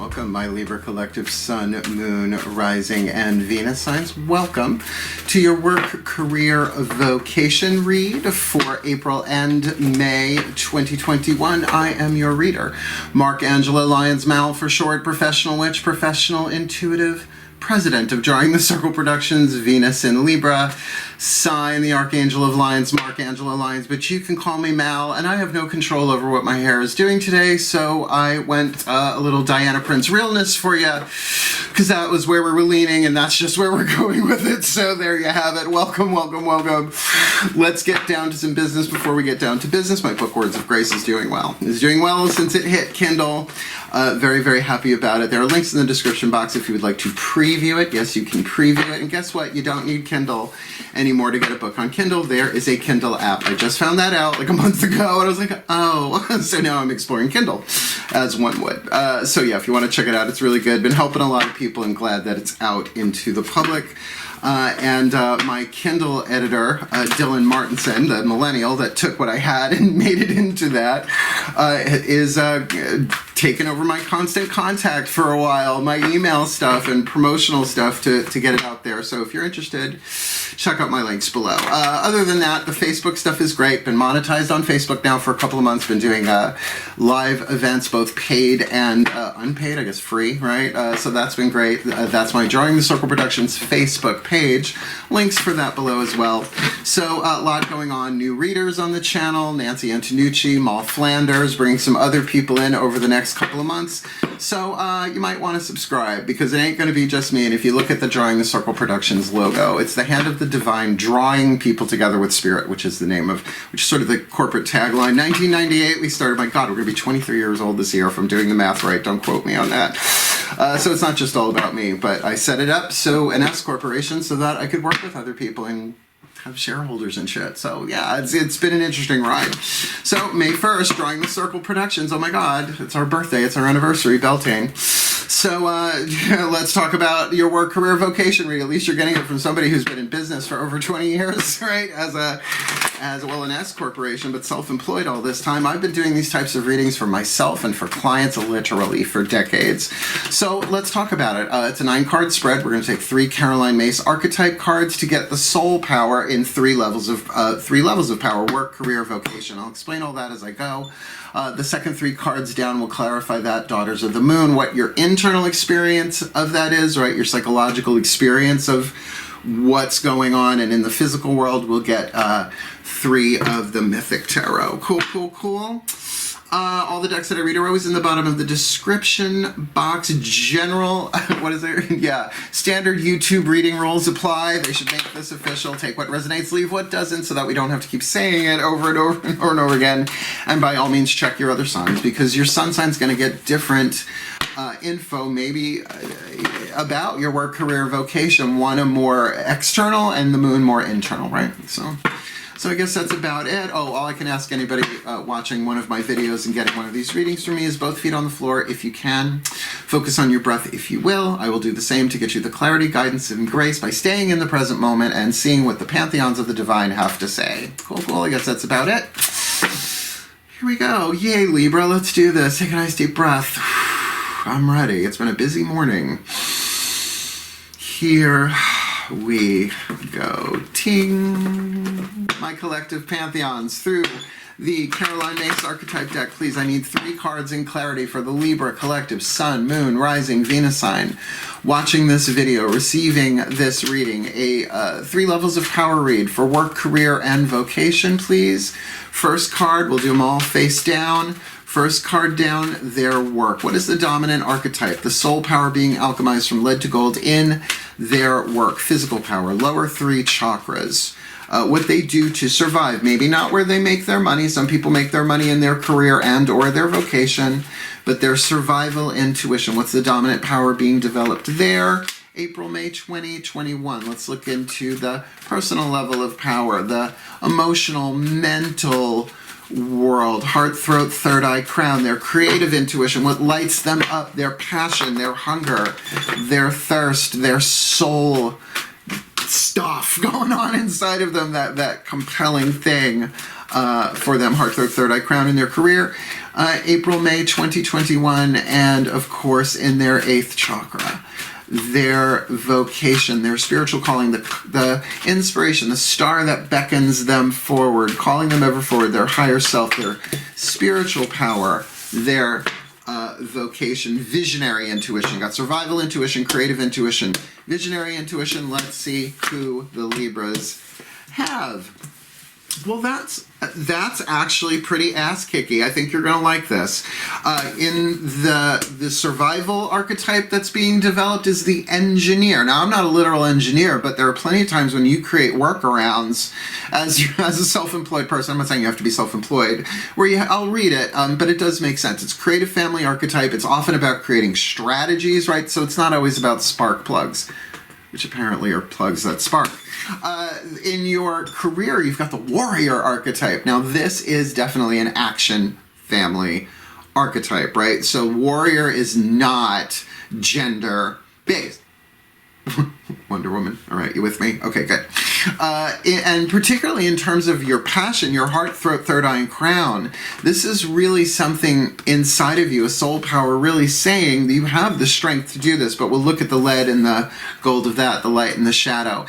Welcome, my Libra Collective Sun, Moon, Rising, and Venus signs. Welcome to your work, career, vocation read for April and May 2021. I am your reader, Mark Angelo, Lyons, Mal for short, professional witch, professional intuitive, president of Drawing the Circle Productions, Venus in Libra, sign the Archangel of Lions, Mark Angelo Lyons, but you can call me Mal, and I have no control over what my hair is doing today, so I went a little Diana Prince realness for you, because that was where we were leaning, and that's just where we're going with it, so there you have it. Welcome, welcome, welcome. Let's get down to some business before we get down to business. My book, Words of Grace, is doing well. It's doing well since it hit Kindle. Very, very happy about it. There are links in the description box if you would like to preview it. Yes, you can preview it. And guess what? You don't need Kindle anymore to get a book on Kindle. There is a Kindle app. I just found that out like a month ago, and I was like, oh. So now I'm exploring Kindle, as one would. So yeah, if you want to check it out, it's really good. Been helping a lot of people, and glad that it's out into the public. My Kindle editor, Dylan Martinson, the millennial that took what I had and made it into that, is taking over my constant contact for a while, my email stuff and promotional stuff to get it out there. So if you're interested, check out my links below. Other than that, the Facebook stuff is great. Been monetized on Facebook now for a couple of months. Been doing live events, both paid and unpaid, I guess free, right? So that's been great. That's my Drawing the Circle Productions Facebook page. Links for that below as well. So a lot going on. New readers on the channel. Nancy Antonucci, Mal Flanders, bringing some other people in over the next couple of months. So you might want to subscribe, because it ain't going to be just me. And if you look at the Drawing the Circle Productions logo, it's the hand of the divine drawing people together with spirit, which is sort of the corporate tagline. 1998 we started. My God, we're going to be 23 years old this year if I'm doing the math right. Don't quote me on that. So it's not just all about me, but I set it up an S corporation, so that I could work with other people and have shareholders and shit. So yeah, it's been an interesting ride. So May 1st, Drawing the Circle Productions. Oh my God, it's our birthday, it's our anniversary, Beltane. So let's talk about your work, career, vocation read. At least you're getting it from somebody who's been in business for over 20 years, right? As well an S corporation, but self-employed all this time. I've been doing these types of readings for myself and for clients literally for decades. So let's talk about it. It's a 9-card spread. We're going to take 3 Caroline Myss archetype cards to get the soul power in 3 levels of power: work, career, vocation. I'll explain all that as I go. The second 3 cards down will clarify that, Daughters of the Moon, what your internal experience of that is, right? Your psychological experience of what's going on. And in the physical world, we'll get 3 of the Mythic Tarot. Cool, cool, cool. All the decks that I read are always in the bottom of the description box. General, what is it? Yeah, standard YouTube reading rules apply. They should make this official. Take what resonates, leave what doesn't, so that we don't have to keep saying it over and over and over and over again. And by all means, check your other signs, because your sun sign's going to get different info, maybe about your work, career, vocation. One a more external, and the moon more internal, right? So I guess that's about it. Oh, all I can ask anybody watching one of my videos and getting one of these readings from me is both feet on the floor if you can. Focus on your breath if you will. I will do the same to get you the clarity, guidance, and grace by staying in the present moment and seeing what the pantheons of the divine have to say. Cool, cool. I guess that's about it. Here we go. Yay, Libra. Let's do this. Take a nice deep breath. I'm ready. It's been a busy morning. Here we go. Ting. My collective pantheons through the Caroline Myss archetype deck. Please, I need 3 cards in clarity for the Libra collective Sun, Moon, Rising, Venus sign. Watching this video, receiving this reading, a 3 levels of power read for work, career, and vocation, please. First card, we'll do them all face down. First card down, their work. What is the dominant archetype? The soul power being alchemized from lead to gold in their work. Physical power, lower 3 chakras. What they do to survive, maybe not where they make their money. Some people make their money in their career and or their vocation, but their survival intuition. What's the dominant power being developed there? April, May 2021. Let's look into the personal level of power, the emotional, mental world, heart, throat, third eye, crown, their creative intuition, what lights them up, their passion, their hunger, their thirst, their soul stuff going on inside of them, that compelling thing for them, heart, third eye, crown in their career. April, May 2021, and of course in their 8th chakra. Their vocation, their spiritual calling, the inspiration, the star that beckons them forward, calling them ever forward, their higher self, their spiritual power, their vocation, visionary intuition. Got survival intuition, creative intuition, visionary intuition. Let's see who the Libras have. Well, that's actually pretty ass-kicky. I think you're going to like this. In the survival archetype that's being developed is the engineer. Now, I'm not a literal engineer, but there are plenty of times when you create workarounds as a self-employed person. I'm not saying you have to be self-employed, where I'll read it, but it does make sense. It's creative family archetype. It's often about creating strategies, right? So it's not always about spark plugs, which apparently are plugs that spark. In your career, you've got the warrior archetype. Now, this is definitely an action family archetype, right? So warrior is not gender-based. Wonder Woman. All right, you with me? Okay, good. And particularly in terms of your passion, your heart, throat, third eye, and crown, this is really something inside of you, a soul power really saying that you have the strength to do this, but we'll look at the lead and the gold of that, the light and the shadow.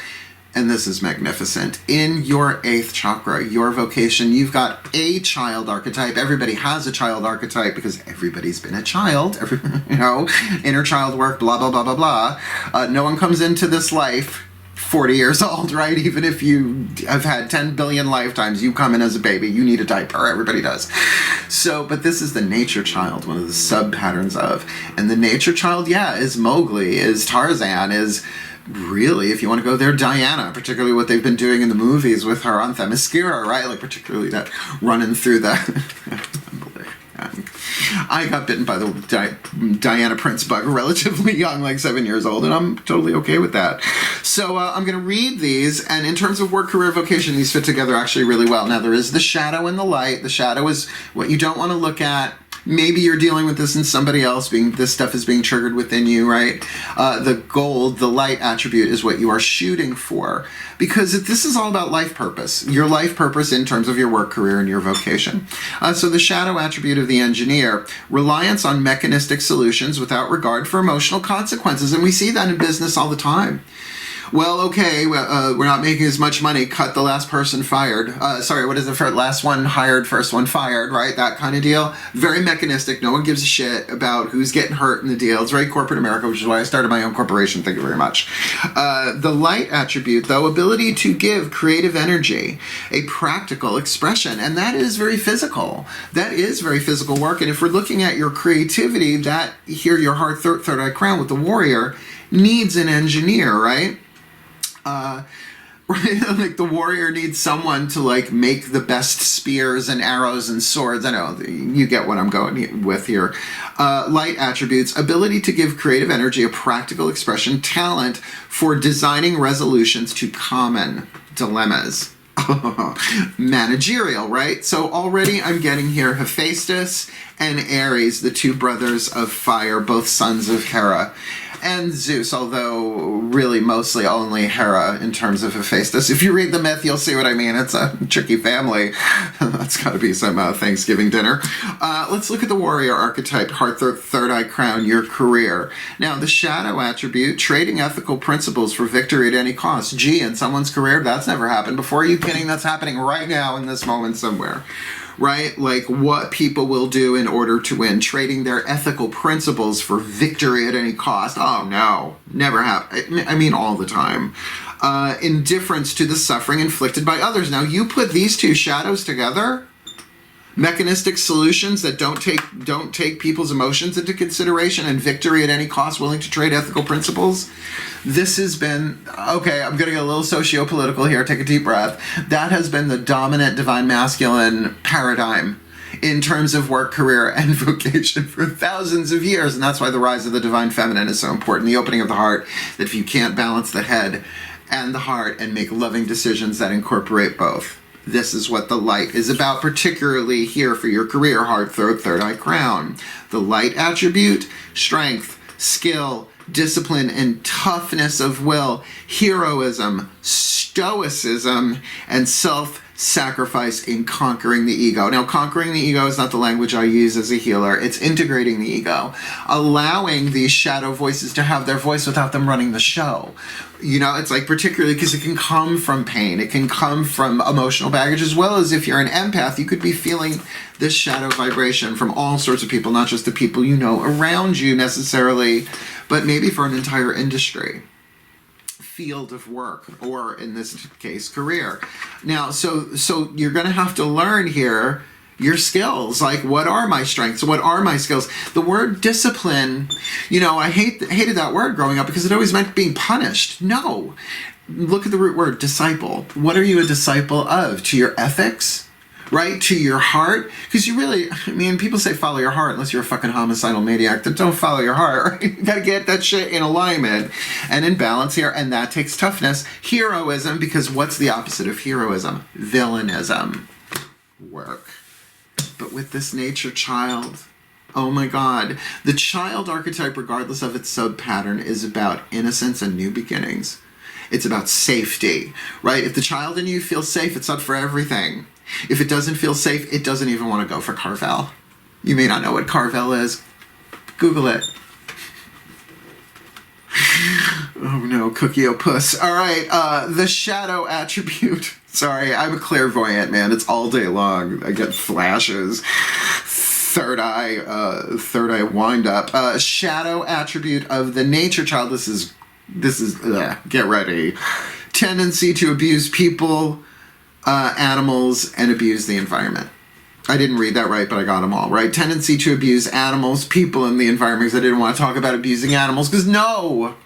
And this is magnificent. In your 8th chakra, your vocation, you've got a child archetype. Everybody has a child archetype because everybody's been a child. Inner child work, blah, blah, blah, blah, blah. No one comes into this life 40 years old, right? Even if you have had 10 billion lifetimes, you come in as a baby, you need a diaper. Everybody does. So, but this is the nature child, one of the sub-patterns of. And the nature child, is Mowgli, is Tarzan, is... really, if you want to go there, Diana, particularly what they've been doing in the movies with her on Themyscira, right? Like, particularly that running through the... I got bitten by the Diana Prince bug relatively young, like 7 years old, and I'm totally okay with that. So I'm going to read these, and in terms of work, career, vocation, these fit together actually really well. Now, there is the shadow and the light. The shadow is what you don't want to look at. Maybe you're dealing with this in somebody else, this stuff is being triggered within you, right? The gold, the light attribute is what you are shooting for, because this is all about life purpose, your life purpose in terms of your work, career, and your vocation. So the shadow attribute of the engineer, reliance on mechanistic solutions without regard for emotional consequences. And we see that in business all the time. Well, okay, we're not making as much money, cut the last person fired. What is it for? Last one hired, first one fired, right? That kind of deal. Very mechanistic. No one gives a shit about who's getting hurt in the deal. It's very corporate America, which is why I started my own corporation. Thank you very much. The light attribute, though, ability to give creative energy, a practical expression, and that is very physical. That is very physical work, and if we're looking at your creativity, that here, your heart, third eye, crown with the warrior, needs an engineer, right? Like the warrior needs someone to like make the best spears and arrows and swords. I know you get what I'm going with here. Light attributes, ability to give creative energy, a practical expression, talent for designing resolutions to common dilemmas. Managerial, right? So already I'm getting here Hephaestus and Ares, the two brothers of fire, both sons of Hera. And Zeus, although really mostly only Hera in terms of Hephaestus. If you read the myth, you'll see what I mean. It's a tricky family. That's got to be some Thanksgiving dinner. Let's look at the warrior archetype, heart, third eye, crown, your career. Now, the shadow attribute, trading ethical principles for victory at any cost. Gee, in someone's career, that's never happened before. Are you kidding? That's happening right now in this moment somewhere. Right? Like what people will do in order to win, trading their ethical principles for victory at any cost. Oh no, never happen. I mean, all the time. Indifference to the suffering inflicted by others. Now, you put these two shadows together, mechanistic solutions that don't take people's emotions into consideration, and victory at any cost, willing to trade ethical principles. This has been, okay, I'm going to get a little socio-political here, take a deep breath. That has been the dominant divine masculine paradigm in terms of work, career, and vocation for thousands of years. And that's why the rise of the divine feminine is so important. The opening of the heart, that if you can't balance the head and the heart and make loving decisions that incorporate both, this is what the light is about, particularly here for your career, heart, third eye, crown. The light attribute, strength, skill, discipline and toughness of will, heroism, stoicism, and self-sacrifice in conquering the ego. Now, conquering the ego is not the language I use as a healer. It's integrating the ego, allowing these shadow voices to have their voice without them running the show. You know, it's like, particularly because it can come from pain. It can come from emotional baggage, as well as if you're an empath, you could be feeling this shadow vibration from all sorts of people, not just the people you know around you necessarily, but maybe for an entire industry, field of work, or in this case, career. Now, so you're going to have to learn here your skills. Like, what are my strengths? What are my skills? The word discipline, you know, I hated that word growing up because it always meant being punished. No. Look at the root word, disciple. What are you a disciple of? To your ethics? Right? To your heart? Because you really, I mean, people say follow your heart unless you're a fucking homicidal maniac. Then don't follow your heart, right? You gotta get that shit in alignment and in balance here, and that takes toughness. Heroism, because what's the opposite of heroism? Villainism. Work. But with this nature child, oh my God, the child archetype, regardless of its sub-pattern, is about innocence and new beginnings. It's about safety, right? If the child in you feels safe, it's up for everything. If it doesn't feel safe, it doesn't even want to go for Carvel. You may not know what Carvel is. Google it. Oh no, Cookie-O-Puss. All right, the shadow attribute. Sorry, I'm a clairvoyant, man. It's all day long. I get flashes. Third eye wind up. Shadow attribute of the nature child. This is get ready. Tendency to abuse people, animals, and abuse the environment. I didn't read that right, but I got them all right. Tendency to abuse animals, people, and the environment, because I didn't want to talk about abusing animals, because no!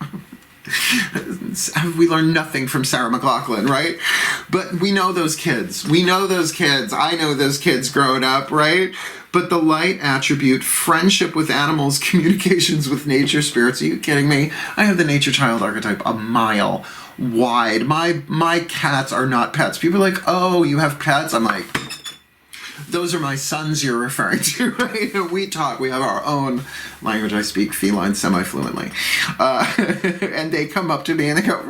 We learned nothing from Sarah McLachlan, right? But we know those kids. We know those kids. I know those kids growing up, right? But the light attribute, friendship with animals, communications with nature spirits. Are you kidding me? I have the nature child archetype a mile wide. My cats are not pets. People are like, oh, you have pets? I'm like, those are my sons you're referring to, right? We talk. We have our own language. I speak feline semi-fluently. And they come up to me and they go,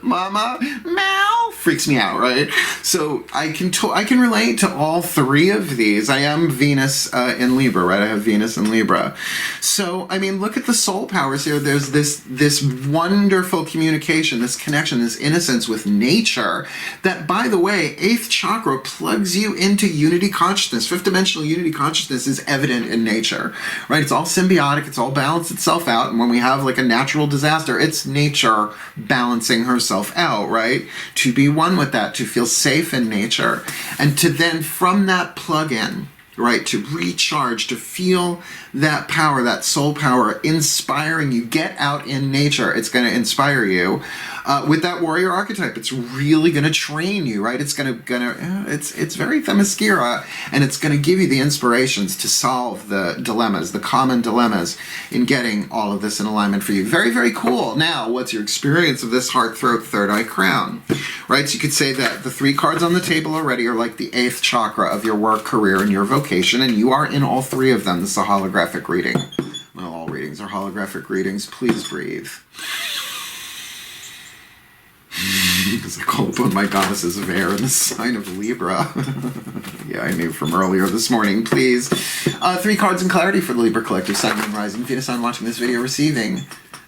mama, meow. Freaks me out, right? So I can relate to all three of these. I am Venus in Libra, right? I have Venus in Libra. So, I mean, look at the soul powers here. There's this wonderful communication, this connection, this innocence with nature that, by the way, 8th chakra plugs you into unity consciousness. 5th dimensional unity consciousness is evident in nature, right? It's all symbiotic. It's all balanced itself out. And when we have like a natural disaster, it's nature balancing herself out, right? To be one with that, to feel safe in nature, and to then from that plug in, right, to recharge, to feel that power, that soul power inspiring you. Get out in nature. It's going to inspire you. With that warrior archetype, it's really going to train you, right? It's it's very Themyscira, and it's going to give you the inspirations to solve the dilemmas, the common dilemmas in getting all of this in alignment for you. Very, very cool. Now, what's your experience of this heart, throat, third eye crown, right? So you could say that the 3 cards on the table already are like the 8th chakra of your work, career, and your vocation, and you are in all 3 of them. This is a holographic reading. Well, all readings are holographic readings. Please breathe. Because I call upon my goddesses of air in the sign of Libra. Yeah, I knew from earlier this morning. Please. 3 cards in clarity for the Libra Collective, Sun, Moon, Rising, Venus, Sun, watching this video, receiving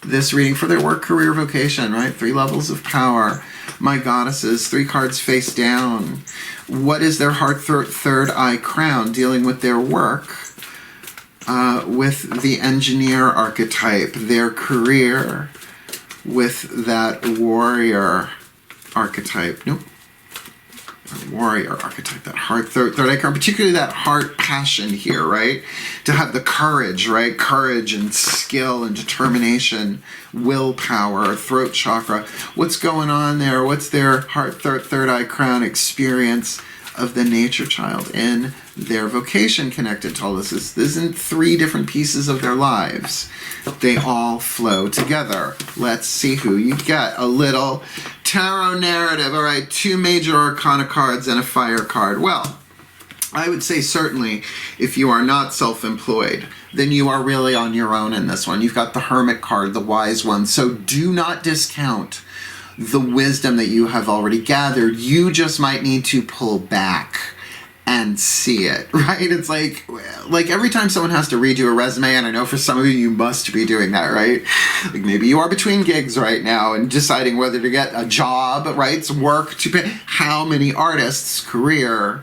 this reading for their work, career, vocation, right? 3 levels of power. My goddesses, 3 cards face down. What is their heart, throat, third eye crown dealing with their work? With the engineer archetype, their career, with that warrior archetype. Nope. Warrior archetype, that heart, third eye crown, particularly that heart passion here, right? To have the courage, right? Courage and skill and determination, willpower, throat chakra. What's going on there? What's their heart, third eye crown experience of the nature child in their vocation connected to all this? This isn't 3 different pieces of their lives. They all flow together. Let's see who you get. A little tarot narrative. All right, 2 major arcana cards and a fire card. Well, I would say certainly if you are not self-employed, then you are really on your own in this one. You've got the Hermit card, the Wise One. So do not discount the wisdom that you have already gathered. You just might need to pull back and see it, right? It's like every time someone has to read you a resume, and I know for some of you must be doing that, right? Like maybe you are between gigs right now and deciding whether to get a job, right? It's work to pay. How many artists' career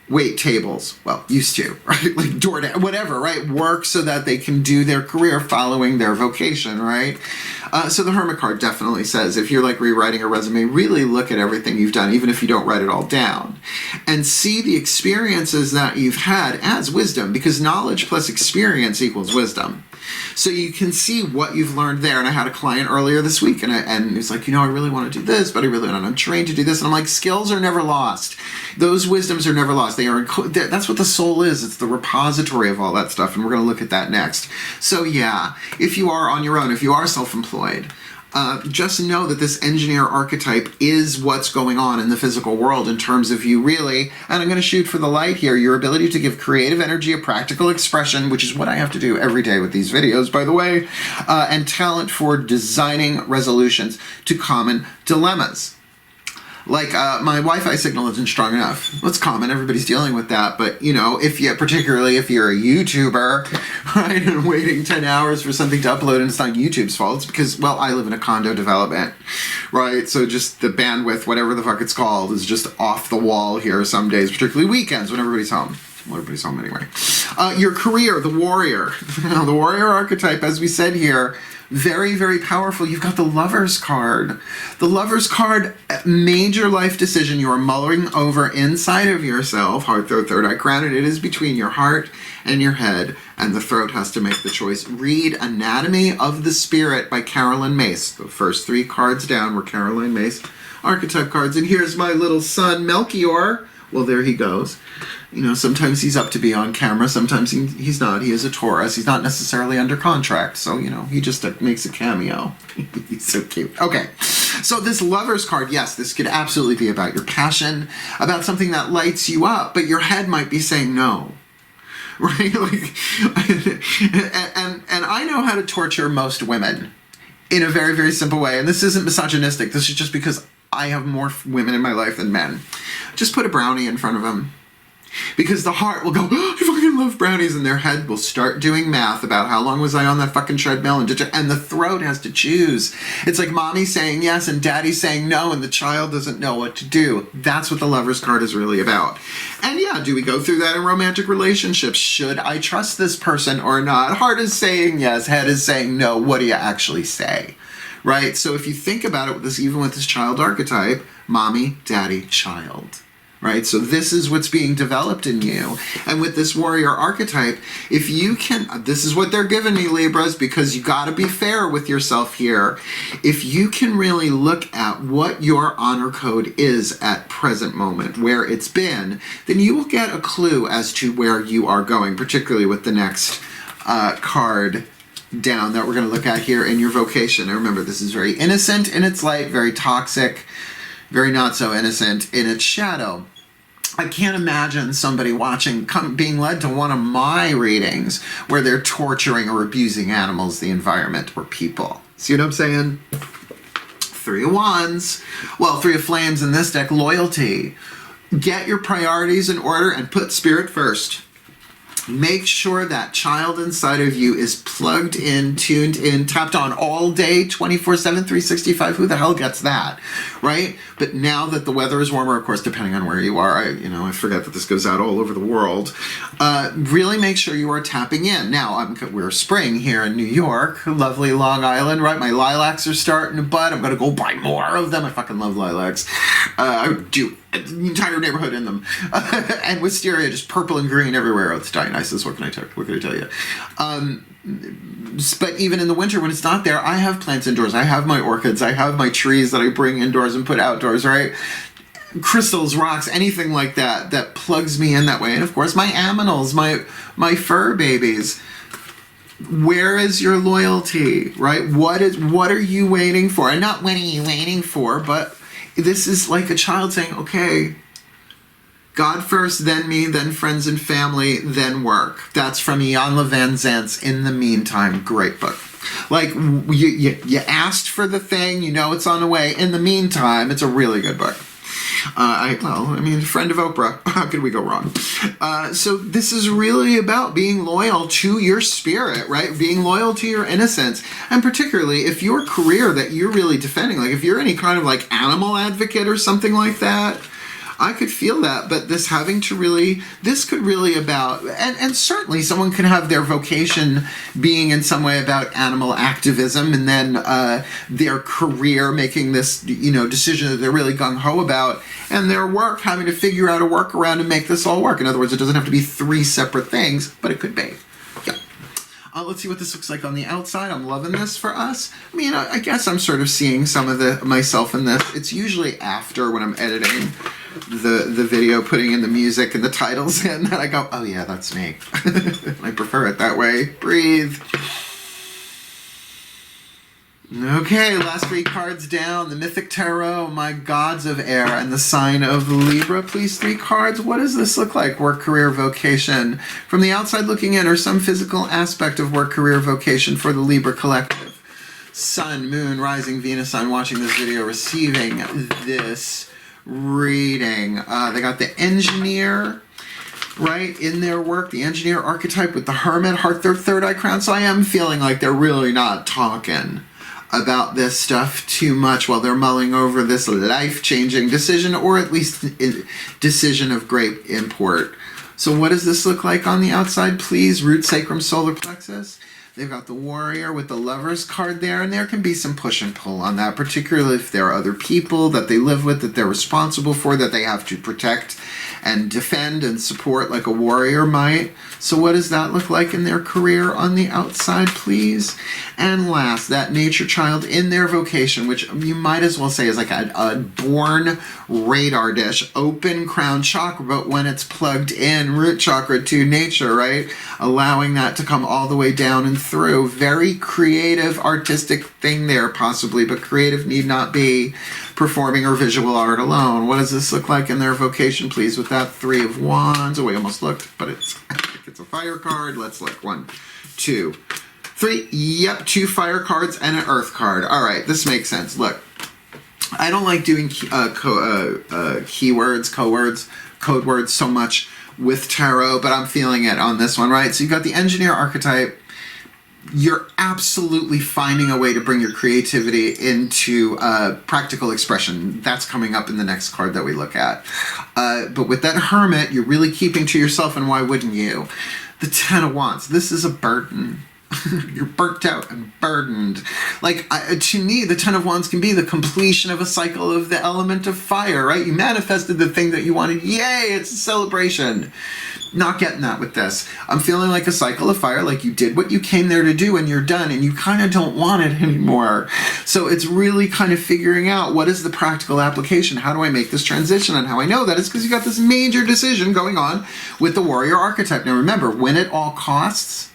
wait tables, well, used to, right? Like DoorDash, whatever, right? Work so that they can do their career following their vocation, right? So the Hermit card definitely says, if you're like rewriting a resume, really look at everything you've done, even if you don't write it all down, and see the experiences that you've had as wisdom, because knowledge plus experience equals wisdom. So you can see what you've learned there. And I had a client earlier this week, and he's like, I really want to do this, but I'm not trained to do this. And I'm like, skills are never lost. Those wisdoms are never lost. That's what the soul is. It's the repository of all that stuff. And we're going to look at that next. So yeah, if you are on your own, if you are self-employed, just know that this engineer archetype is what's going on in the physical world in terms of you really, and I'm going to shoot for the light here, your ability to give creative energy a practical expression, which is what I have to do every day with these videos, by the way, and talent for designing resolutions to common dilemmas. Like my Wi-Fi signal isn't strong enough. That's common. Everybody's dealing with that. But particularly if you're a YouTuber, right, and waiting 10 hours for something to upload, and it's not YouTube's fault. It's because, well, I live in a condo development, right? So just the bandwidth, whatever the fuck it's called, is just off the wall here some days, particularly weekends when everybody's home. Well, everybody's home anyway. Your career, the warrior. The warrior archetype, as we said here, very, very powerful. You've got the Lover's card. The Lover's card, major life decision you are mulling over inside of yourself, heart, throat, third eye, crown, and it is between your heart and your head, and the throat has to make the choice. Read Anatomy of the Spirit by Carolyn Myss. The first 3 cards down were Carolyn Myss archetype cards. And here's my little son, Melchior. Well, there he goes. Sometimes he's up to be on camera, sometimes he's not. He is a Taurus. He's not necessarily under contract, so, he just makes a cameo. He's so cute. Okay, so this Lover's card, yes, this could absolutely be about your passion, about something that lights you up, but your head might be saying no. Right? And I know how to torture most women in a very, very simple way, and this isn't misogynistic. This is just because I have more women in my life than men. Just put a brownie in front of them. Because the heart will go, I fucking love brownies, and their head will start doing math about how long was I on that fucking treadmill, and the throat has to choose. It's like mommy saying yes and daddy saying no, and the child doesn't know what to do. That's what the Lover's card is really about. And yeah, do we go through that in romantic relationships? Should I trust this person or not? Heart is saying yes, head is saying no. What do you actually say? Right? So if you think about it, even with this child archetype, mommy, daddy, child. Right? So this is what's being developed in you. And with this warrior archetype, if you can, this is what they're giving me, Libras, because you got to be fair with yourself here. If you can really look at what your honor code is at present moment, where it's been, then you will get a clue as to where you are going, particularly with the next card down that we're going to look at here in your vocation. Now remember, this is very innocent in its light, very toxic, very not so innocent in its shadow. I can't imagine somebody being led to one of my readings where they're torturing or abusing animals, the environment, or people. See what I'm saying? 3 of Wands. Well, 3 of Flames in this deck, loyalty. Get your priorities in order and put spirit first. Make sure that child inside of you is plugged in, tuned in, tapped on all day, 24/7, 365. Who the hell gets that, right? But now that the weather is warmer, of course, depending on where you are, I forget that this goes out all over the world. Really make sure you are tapping in. Now, we're spring here in New York, lovely Long Island, right? My lilacs are starting to bud. I'm going to go buy more of them. I fucking love lilacs. I do the entire neighborhood in them. And wisteria, just purple and green everywhere. Oh, it's Dionysus. What can I tell you? But even in the winter when it's not there, I have plants indoors. I have my orchids. I have my trees that I bring indoors and put outdoors, right? Crystals, rocks, anything like that plugs me in that way. And of course, my aminals, my fur babies. Where is your loyalty, right? What are you waiting for? And not what are you waiting for, but this is like a child saying, okay, God first, then me, then friends and family, then work. That's from Ian Van Zant's In the Meantime. Great book. Like, you asked for the thing, you know it's on the way. In the meantime, it's a really good book. Friend of Oprah. How could we go wrong? So this is really about being loyal to your spirit, right? Being loyal to your innocence. And particularly if your career that you're really defending, like if you're any kind of like animal advocate or something like that, I could feel that, but this could really about, and certainly someone can have their vocation being in some way about animal activism, and then their career making this, decision that they're really gung-ho about, and their work having to figure out a workaround and make this all work. In other words, it doesn't have to be three separate things, but it could be. Yeah. Let's see what this looks like on the outside. I'm loving this for us. I guess I'm sort of seeing some of myself in this. It's usually after, when I'm editing the video, putting in the music and the titles in, that I go, oh yeah, that's me. I prefer it that way. Breathe. Okay, last three cards down. The Mythic Tarot, My Gods of Air, and the Sign of Libra. Please, 3 cards. What does this look like? Work, career, vocation. From the outside looking in, or some physical aspect of work, career, vocation for the Libra collective. Sun, Moon, Rising, Venus, Sun, watching this video, receiving this reading. They got the Engineer, right, in their work. The Engineer archetype with the Hermit, Heart, third eye crown. So I am feeling like they're really not talking about this stuff too much while they're mulling over this life-changing decision, or at least a decision of great import. So what does this look like on the outside, please? Root, sacrum, solar plexus. They've got the Warrior with the Lovers card there, and there can be some push and pull on that, particularly if there are other people that they live with, that they're responsible for, that they have to protect and defend and support like a warrior might. So what does that look like in their career on the outside, please? And last, that nature child in their vocation, which you might as well say is like a born radar dish, open crown chakra, but when it's plugged in, root chakra to nature, right? Allowing that to come all the way down and through. Very creative, artistic thing there possibly, but creative need not be performing or visual art alone. What does this look like in their vocation, please, with that 3 of Wands? Oh, we almost looked, but it's a fire card. Let's look. 1, 2, 3. Yep, 2 fire cards and an earth card. All right, this makes sense. Look, I don't like doing keywords, code words so much with tarot, but I'm feeling it on this one, right? So you've got the Engineer archetype. You're absolutely finding a way to bring your creativity into practical expression. That's coming up in the next card that we look at. But with that Hermit, you're really keeping to yourself, and why wouldn't you? The 10 of Wands. This is a burden. You're burnt out and burdened. Like, to me, the 10 of Wands can be the completion of a cycle of the element of fire, right? You manifested the thing that you wanted. Yay, it's a celebration. Not getting that with this. I'm feeling like a cycle of fire, like you did what you came there to do and you're done, and you kind of don't want it anymore. So it's really kind of figuring out what is the practical application. How do I make this transition? And how I know that is because you got this major decision going on with the Warrior archetype. Now remember, win at all costs,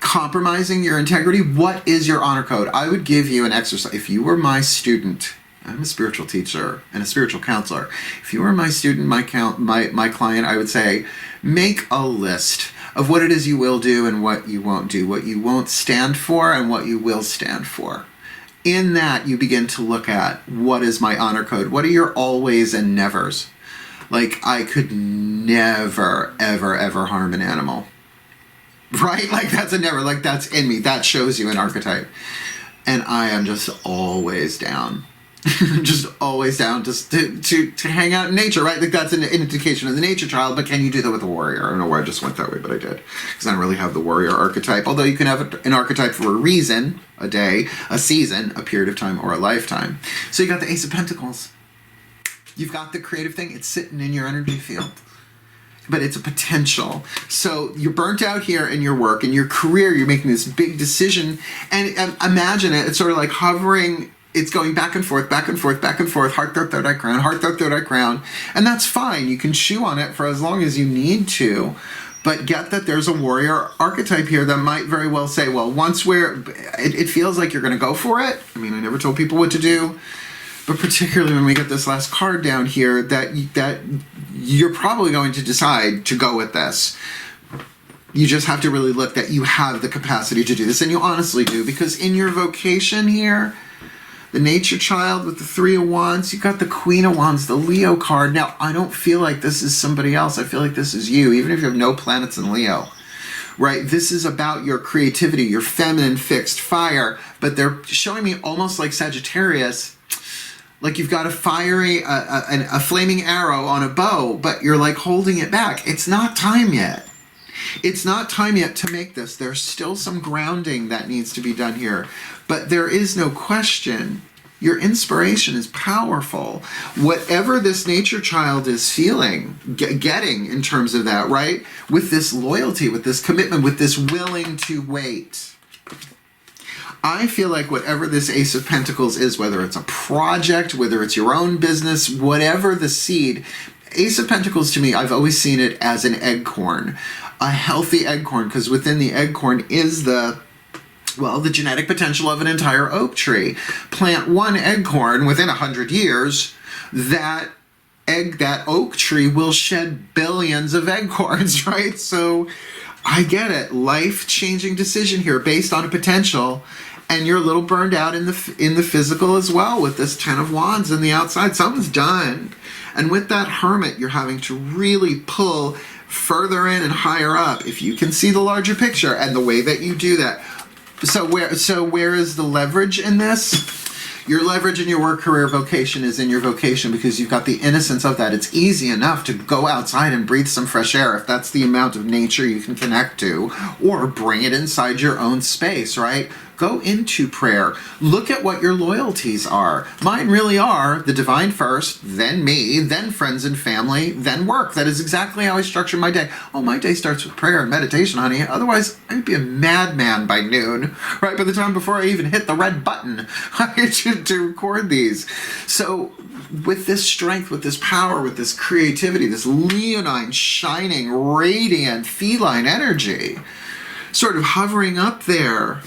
compromising your integrity. What is your honor code? I would give you an exercise. If you were my student, I'm a spiritual teacher and a spiritual counselor. If you were my student, my client, I would say, make a list of what it is you will do and what you won't do, what you won't stand for and what you will stand for. In that, you begin to look at, what is my honor code? What are your always and nevers? Like, I could never, ever, ever harm an animal. Right? Like, that's a never. Like, that's in me. That shows you an archetype. And I am just always down. Just always down to hang out in nature, right? Like, that's an indication of the nature child, but can you do that with a warrior? I don't know why I just went that way, but I did. Because I don't really have the warrior archetype, although you can have an archetype for a reason, a day, a season, a period of time, or a lifetime. So you got the Ace of Pentacles. You've got the creative thing. It's sitting in your energy field. But it's a potential. So you're burnt out here in your work, in your career, you're making this big decision, and imagine it, it's sort of like hovering. It's going back and forth, back and forth, back and forth, heart, third eye crown, heart, third eye crown. And that's fine. You can chew on it for as long as you need to. But get that there's a warrior archetype here that might very well say, well, once it feels like you're going to go for it. I mean, I never told people what to do. but particularly when we get this last card down here, that you're probably going to decide to go with this. You just have to really look that you have the capacity to do this, and you honestly do, because in your vocation here, the nature child with the 3 of Wands, you got the Queen of Wands, the Leo card. Now, I don't feel like this is somebody else. I feel like this is you, even if you have no planets in Leo, right? This is about your creativity, your feminine fixed fire, but they're showing me almost like Sagittarius, like you've got a fiery, a flaming arrow on a bow, but you're like holding it back. It's not time yet. It's not time yet to make this. There's still some grounding that needs to be done here. But there is no question, your inspiration is powerful. Whatever this nature child is feeling, getting in terms of that, right? With this loyalty, with this commitment, with this willing to wait. I feel like whatever this Ace of Pentacles is, whether it's a project, whether it's your own business, whatever the seed, Ace of Pentacles to me, I've always seen it as an acorn. A healthy acorn, because within the acorn is the genetic potential of an entire oak tree. Plant one acorn within 100 years, that oak tree will shed billions of acorns, right? So I get it. Life-changing decision here based on a potential, and you're a little burned out in the physical as well with this 10 of Wands in the outside. Something's done. And with that Hermit, you're having to really pull further in and higher up if you can see the larger picture and the way that you do that. So where is the leverage in this? Your leverage in your work, career, vocation is in your vocation, because you've got the innocence of that. It's easy enough to go outside and breathe some fresh air if that's the amount of nature you can connect to, or bring it inside your own space, right? Go into prayer. Look at what your loyalties are. Mine really are the divine first, then me, then friends and family, then work. That is exactly how I structure my day. Oh, my day starts with prayer and meditation, honey. Otherwise, I'd be a madman by noon, right? By the time before I even hit the red button to record these. So with this strength, with this power, with this creativity, this leonine, shining, radiant, feline energy, sort of hovering up there,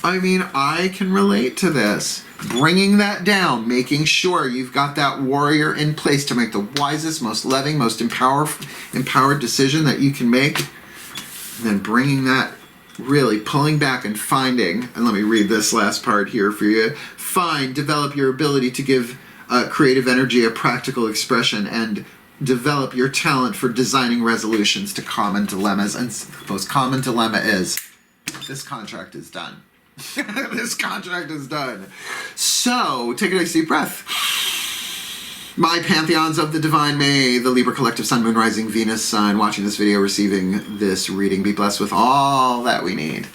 I mean, I can relate to this. Bringing that down, making sure you've got that warrior in place to make the wisest, most loving, most empowered decision that you can make. And then bringing that, really pulling back and finding, and let me read this last part here for you. Develop your ability to give creative energy a practical expression, and develop your talent for designing resolutions to common dilemmas. And the most common dilemma is, this contract is done. This contract is done. So, take a nice deep breath. My pantheons of the divine, may the Libra collective sun, moon, rising, Venus, sun, watching this video, receiving this reading, be blessed with all that we need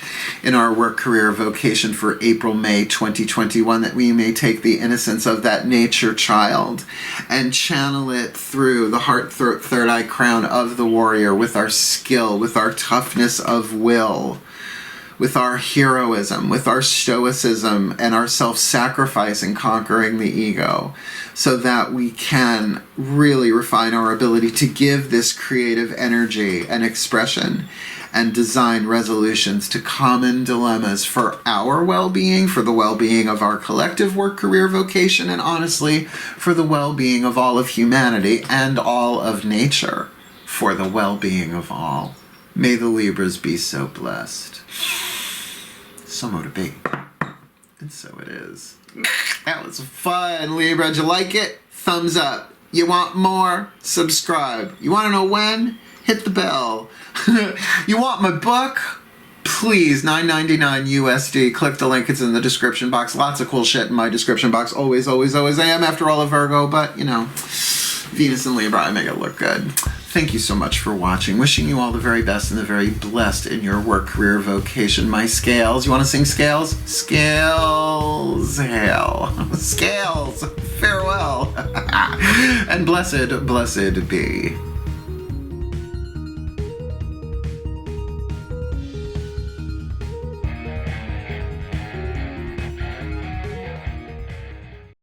in our work, career, vocation for April, May 2021, that we may take the innocence of that nature child and channel it through the heart, throat, third eye, crown of the warrior, with our skill, with our toughness of will, with our heroism, with our stoicism, and our self-sacrifice in conquering the ego, so that we can really refine our ability to give this creative energy an expression and design resolutions to common dilemmas for our well-being, for the well-being of our collective work, career, vocation, and honestly, for the well-being of all of humanity and all of nature, for the well-being of all. May the Libras be so blessed. So mo to be. And so it is. That was fun, Libra. Did you like it? Thumbs up. You want more? Subscribe. You want to know when? Hit the bell. You want my book? Please, $9.99 USD. Click the link. It's in the description box. Lots of cool shit in my description box. Always, always, always. I am, after all, a Virgo, but, you know, Venus and Libra, I make it look good. Thank you so much for watching. Wishing you all the very best and the very blessed in your work, career, vocation. My scales. You want to sing scales? Scales. Hail. Scales. Farewell. And blessed, blessed be.